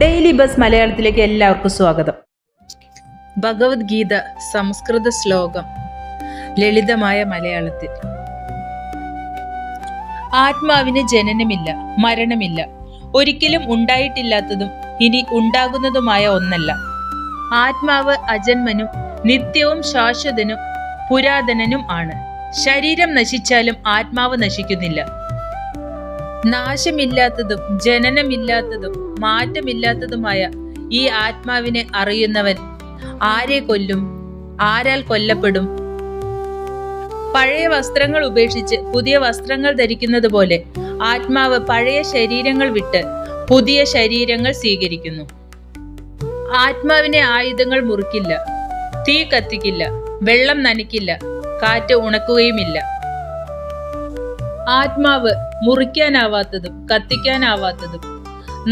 Daily bus മലയാളത്തിലേക്ക് എല്ലാവർക്കും സ്വാഗതം. ഭഗവത്ഗീത സംസ്കൃത ശ്ലോകം ലളിതമായ മലയാളത്തിൽ. ആത്മാവിന് ജനനമില്ല, മരണമില്ല. ഒരിക്കലും ഉണ്ടായിട്ടില്ലാത്തതും ഇനി ഉണ്ടാകുന്നതുമായ ഒന്നല്ല. ആത്മാവ് അജന്മനും നിത്യവും ശാശ്വതനും പുരാതനനും ആണ്. ശരീരം നശിച്ചാലും ആത്മാവ് നശിക്കുന്നില്ല. നാശമില്ലാത്തതും ജനനമില്ലാത്തതും മാറ്റമില്ലാത്തതുമായ ഈ ആത്മാവിനെ അറിയുന്നവൻ ആരെ കൊല്ലും? ആരാൽ കൊല്ലപ്പെടും? പഴയ വസ്ത്രങ്ങൾ ഉപേക്ഷിച്ച് പുതിയ വസ്ത്രങ്ങൾ ധരിക്കുന്നത് പോലെ ആത്മാവ് പഴയ ശരീരങ്ങൾ വിട്ട് പുതിയ ശരീരങ്ങൾ സ്വീകരിക്കുന്നു. ആത്മാവിനെ ആയുധങ്ങൾ മുറിക്കില്ല, തീ കത്തിക്കില്ല, വെള്ളം നനയ്ക്കില്ല, കാറ്റ് ഉണക്കുകയുമില്ല. ആത്മാവ് മുറിക്കാനാവാത്തതും കത്തിക്കാനാവാത്തതും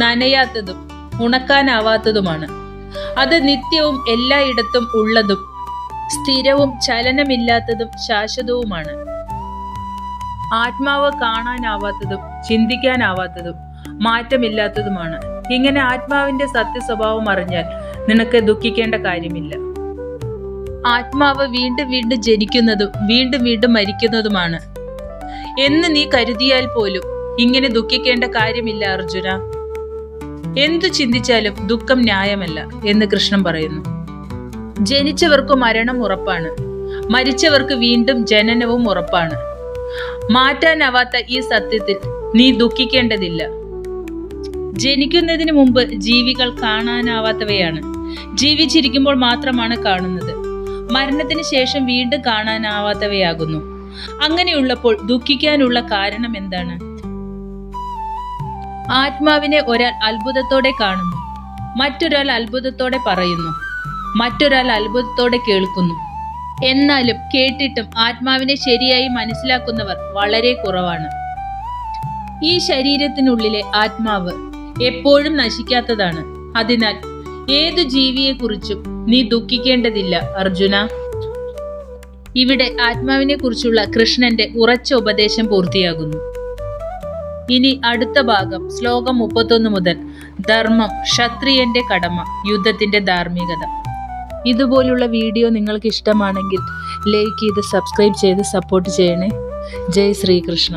നനയാത്തതും ഉണക്കാനാവാത്തതുമാണ്. അത് നിത്യവും എല്ലായിടത്തും ഉള്ളതും സ്ഥിരവും ചലനമില്ലാത്തതും ശാശ്വതവുമാണ്. ആത്മാവ് കാണാനാവാത്തതും ചിന്തിക്കാനാവാത്തതും മാറ്റമില്ലാത്തതുമാണ്. ഇങ്ങനെ ആത്മാവിന്റെ സത്യസ്വഭാവം അറിഞ്ഞാൽ നിനക്ക് ദുഃഖിക്കേണ്ട കാര്യമില്ല. ആത്മാവ് വീണ്ടും വീണ്ടും ജനിക്കുന്നതും വീണ്ടും വീണ്ടും മരിക്കുന്നതുമാണ് എന്ന് നീ കരുതിയാൽ പോലും ഇങ്ങനെ ദുഃഖിക്കേണ്ട കാര്യമില്ല അർജുന. എന്തു ചിന്തിച്ചാലും ദുഃഖം ന്യായമല്ല എന്ന് കൃഷ്ണൻ പറയുന്നു. ജനിച്ചവർക്ക് മരണം ഉറപ്പാണ്, മരിച്ചവർക്ക് വീണ്ടും ജനനവും ഉറപ്പാണ്. മാറ്റാനാവാത്ത ഈ സത്യത്തിൽ നീ ദുഃഖിക്കേണ്ടതില്ല. ജനിക്കുന്നതിന് മുമ്പ് ജീവികൾ കാണാനാവാത്തവയാണ്, ജീവിച്ചിരിക്കുമ്പോൾ മാത്രമാണ് കാണുന്നത്. മരണത്തിന് ശേഷം വീണ്ടും കാണാനാവാത്തവയാകുന്നു. അങ്ങനെയുള്ളപ്പോൾ ദുഃഖിക്കാനുള്ള കാരണം എന്താണ്? ആത്മാവിനെ ഒരാൾ അത്ഭുതത്തോടെ കാണുന്നു, മറ്റൊരാൾ അത്ഭുതത്തോടെ പറയുന്നു, മറ്റൊരാൾ അത്ഭുതത്തോടെ കേൾക്കുന്നു. എന്നാലും കേട്ടിട്ടും ആത്മാവിനെ ശരിയായി മനസ്സിലാക്കുന്നവർ വളരെ കുറവാണ്. ഈ ശരീരത്തിനുള്ളിലെ ആത്മാവ് എപ്പോഴും നശിക്കാത്തതാണ്. അതിനാൽ ഏതു ജീവിയെക്കുറിച്ചും നീ ദുഃഖിക്കേണ്ടതില്ല അർജുന. ഇവിടെ ആത്മാവിനെ കുറിച്ചുള്ള കൃഷ്ണന്റെ ഉറച്ച ഉപദേശം പൂർത്തിയാകുന്നു. ഇനി അടുത്ത ഭാഗം ശ്ലോകം 31 മുതൽ. ധർമ്മം ക്ഷത്രിയന്റെ കടമ, യുദ്ധത്തിന്റെ ധാർമ്മികത. ഇതുപോലുള്ള വീഡിയോ നിങ്ങൾക്ക് ഇഷ്ടമാണെങ്കിൽ ലൈക്ക് ചെയ്ത് സബ്സ്ക്രൈബ് ചെയ്ത് സപ്പോർട്ട് ചെയ്യണേ. ജയ് ശ്രീകൃഷ്ണ.